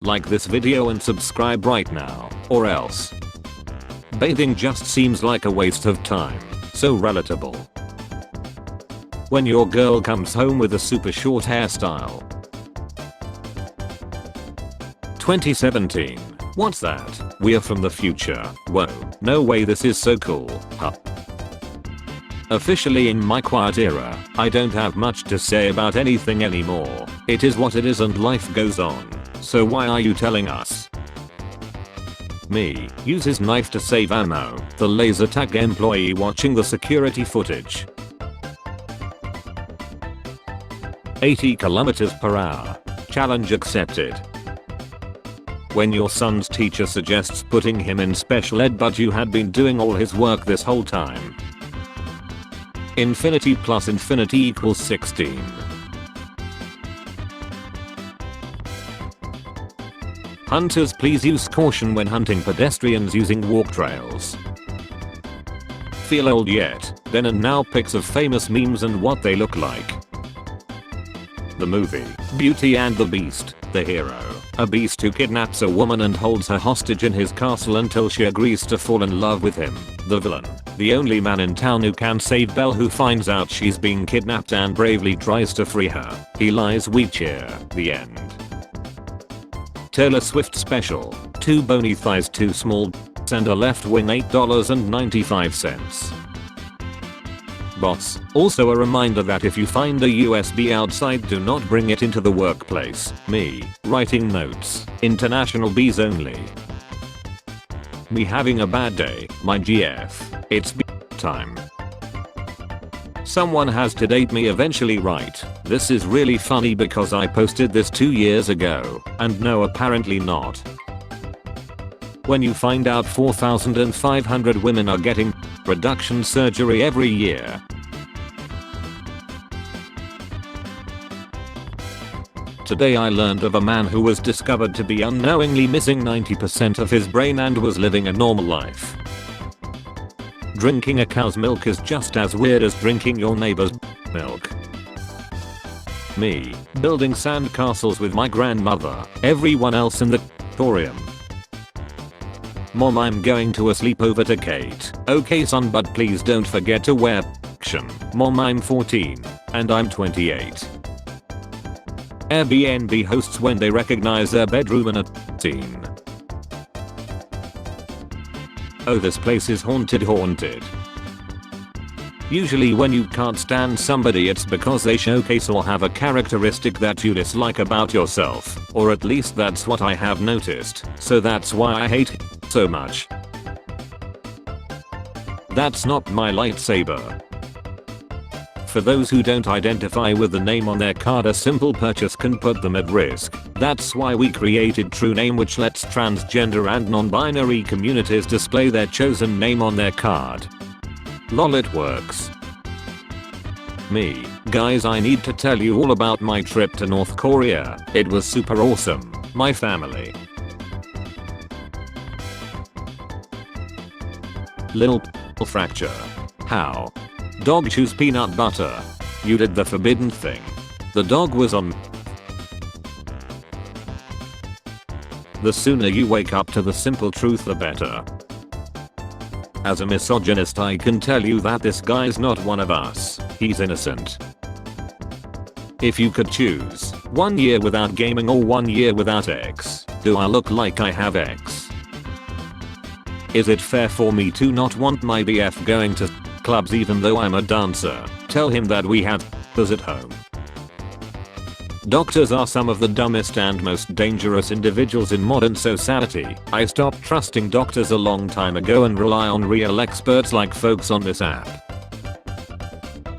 Like this video and subscribe right now, or else. Bathing just seems like a waste of time. So relatable. When your girl comes home with a super short hairstyle. 2017. What's that? We're from the future. Whoa, no way, this is so cool. Huh. Officially in my quiet era, I don't have much to say about anything anymore. It is what it is and life goes on. So why are you telling us? Me uses knife to save ammo. The laser tag employee watching the security footage. 80 km/h. Challenge accepted. When your son's teacher suggests putting him in special ed but you had been doing all his work this whole time. Infinity plus infinity equals 16. Hunters, please use caution when hunting pedestrians using walk trails. Feel old yet? Then and now pics of famous memes and what they look like. The movie, Beauty and the Beast. The hero, a beast who kidnaps a woman and holds her hostage in his castle until she agrees to fall in love with him. The villain, the only man in town who can save Belle, who finds out she's being kidnapped and bravely tries to free her. He lies, we cheer. The end. Taylor Swift special, 2 bony thighs, 2 small and a left wing, $8.95. Boss, also a reminder that if you find a USB outside, do not bring it into the workplace. Me, writing notes, international bees only. Me having a bad day, my GF, it's time. Someone has to date me eventually, right? This is really funny because I posted this 2 years ago, and no, apparently not. When you find out 4,500 women are getting reduction surgery every year. Today I learned of a man who was discovered to be unknowingly missing 90% of his brain and was living a normal life. Drinking a cow's milk is just as weird as drinking your neighbor's milk. Me, building sand castles with my grandmother, everyone else in the auditorium. Mom, I'm going to a sleepover to Kate. Okay son, but please don't forget to wear protection. Mom, I'm 14 and I'm 28. Airbnb hosts when they recognize their bedroom in a scene. Oh, this place is haunted. Usually when you can't stand somebody, it's because they showcase or have a characteristic that you dislike about yourself, or at least that's what I have noticed, so that's why I hate so much. That's not my lightsaber. For those who don't identify with the name on their card, a simple purchase can put them at risk. That's why we created True Name, which lets transgender and non-binary communities display their chosen name on their card. Lol, it works. Me, guys, I need to tell you all about my trip to North Korea. It was super awesome. My family. Little fracture. How? Dog chews peanut butter. You did the forbidden thing. The dog was on. The sooner you wake up to the simple truth, the better. As a misogynist, I can tell you that this guy's not one of us. He's innocent. If you could choose 1 year without gaming or 1 year without X, do I look like I have X? Is it fair for me to not want my BF going to clubs even though I'm a dancer? Tell him that we have us at home. Doctors are some of the dumbest and most dangerous individuals in modern society. I stopped trusting doctors a long time ago and rely on real experts like folks on this app.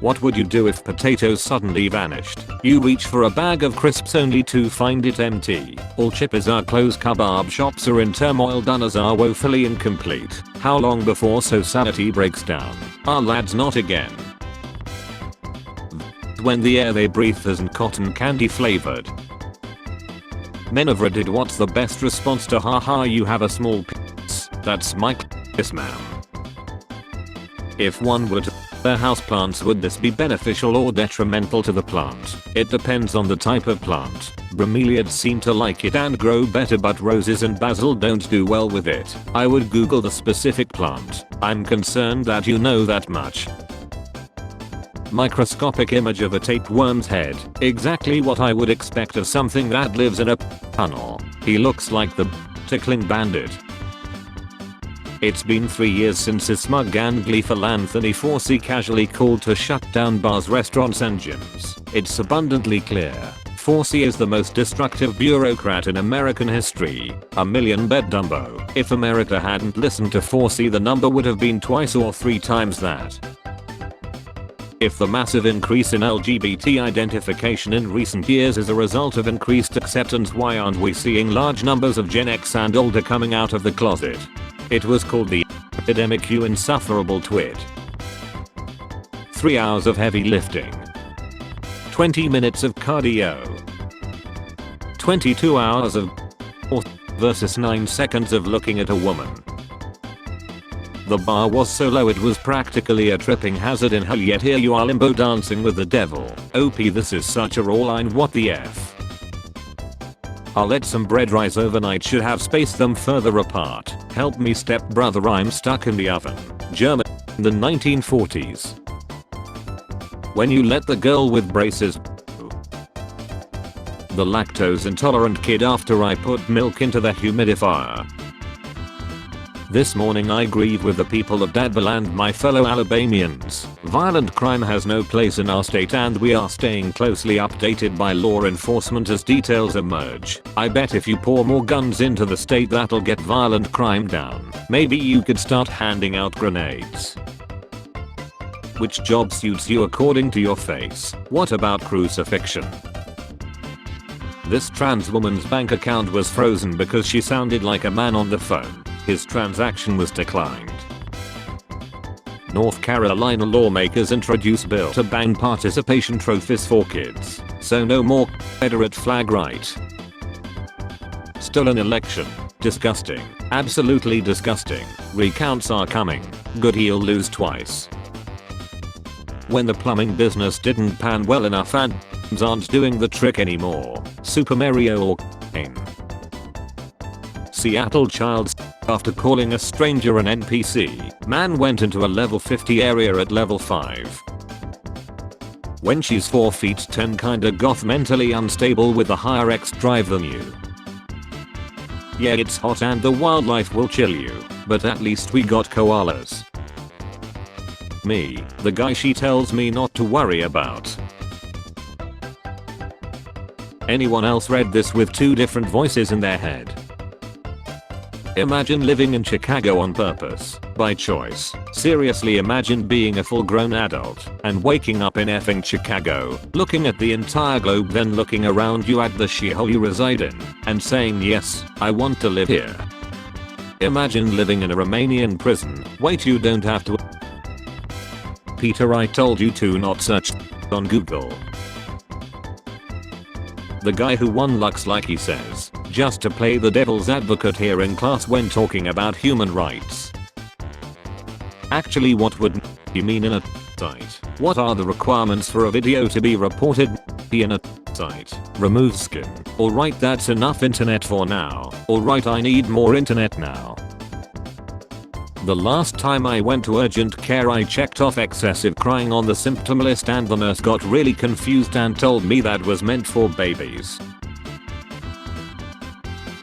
What would you do if potatoes suddenly vanished? You reach for a bag of crisps only to find it empty. All Chippers are closed, kebab shops are in turmoil, dinners are woefully incomplete. How long before society breaks down? Our lads, not again. When the air they breathe isn't cotton candy flavored. Men have redded, what's the best response to haha you have a small penis? That's my penis, ma'am. If one were to Their houseplants. Would this be beneficial or detrimental to the plant? It depends on the type of plant. Bromeliads seem to like it and grow better, but roses and basil don't do well with it. I would Google the specific plant. I'm concerned that you know that much. Microscopic image of a tapeworm's head. Exactly what I would expect of something that lives in a tunnel. He looks like the tickling bandit. It's been 3 years since his smug and gleeful Anthony Fauci casually called to shut down bars, restaurants and gyms. It's abundantly clear Fauci is the most destructive bureaucrat in American history. A million-bed Dumbo. If America hadn't listened to Fauci, the number would have been 2 or 3 times that. If the massive increase in LGBT identification in recent years is a result of increased acceptance, why aren't we seeing large numbers of Gen X and older coming out of the closet? It was called the epidemic, you insufferable twit. 3 hours of heavy lifting. 20 minutes of cardio. 22 hours of versus 9 seconds of looking at a woman. The bar was so low it was practically a tripping hazard in hell, yet here you are limbo dancing with the devil. OP, this is such a raw line, what the F. I'll let some bread rise overnight, should have spaced them further apart. Help me step brother, I'm stuck in the oven. German in the 1940s. When you let the girl with braces the lactose intolerant kid after I put milk into the humidifier. This morning I grieve with the people of Dadville and my fellow Alabamians. Violent crime has no place in our state and we are staying closely updated by law enforcement as details emerge. I bet if you pour more guns into the state that'll get violent crime down. Maybe you could start handing out grenades. Which job suits you according to your face? What about crucifixion? This trans woman's bank account was frozen because she sounded like a man on the phone. His transaction was declined. North Carolina lawmakers introduce bill to ban participation trophies for kids. So no more Confederate flag right. Stolen election. Disgusting. Absolutely disgusting. Recounts are coming. Good, he'll lose twice. When the plumbing business didn't pan well enough and aren't doing the trick anymore. Super Mario or Seattle child after calling a stranger an NPC. Man went into a level 50 area at level 5. When she's 4 feet 10 kinda goth, mentally unstable with a higher X drive than you. Yeah, it's hot and the wildlife will chill you, but at least we got koalas. Me, the guy she tells me not to worry about. Anyone else read this with 2 different voices in their head? Imagine living in Chicago on purpose, by choice. Seriously, imagine being a full-grown adult and waking up in effing Chicago, looking at the entire globe, then looking around you at the shithole you reside in and saying, yes, I want to live here. Imagine living in a Romanian prison. Wait, you don't have to. Peter, I told you to not search on Google. The guy who won looks like he says, just to play the devil's advocate here in class when talking about human rights. Actually, what would you mean in a site? What are the requirements for a video to be reported in a site? Remove skin. Alright, that's enough internet for now. Alright, I need more internet now. The last time I went to urgent care I checked off excessive crying on the symptom list and the nurse got really confused and told me that was meant for babies.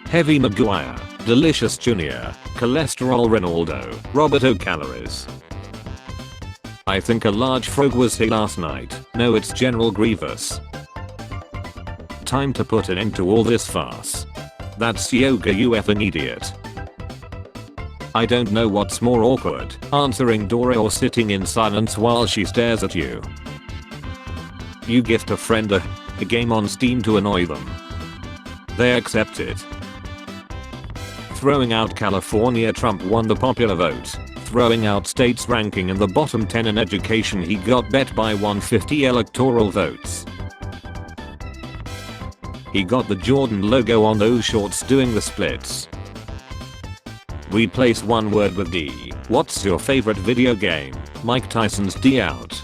Heavy Maguire, Delicious Jr., Cholesterol Ronaldo, Roberto Calories. I think a large frog was here last night. No, it's General Grievous. Time to put an end to all this farce. That's yoga, you effing idiot. I don't know what's more awkward, answering Dora or sitting in silence while she stares at you. You gift a friend a game on Steam to annoy them. They accept it. Throwing out California, Trump won the popular vote. Throwing out states ranking in the bottom 10 in education, he got bet by 150 electoral votes. He got the Jordan logo on those shorts doing the splits. Replace one word with D. What's your favorite video game? Mike Tyson's D out.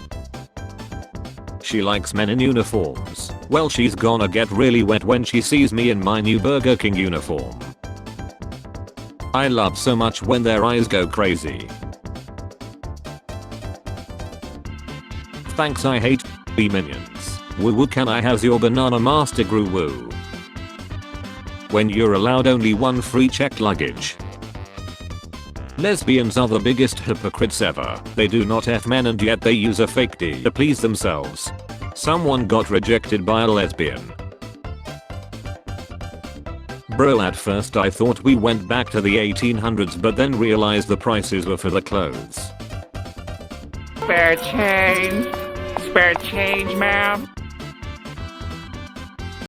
She likes men in uniforms. Well, she's gonna get really wet when she sees me in my new Burger King uniform. I love so much when their eyes go crazy. Thanks, I hate minions. Woo woo, can I have your banana master grew woo? When you're allowed only one free checked luggage. Lesbians are the biggest hypocrites ever. They do not F men and yet they use a fake D to please themselves. Someone got rejected by a lesbian. Bro, at first I thought we went back to the 1800s but then realized the prices were for the clothes. Spare change? Spare change, ma'am?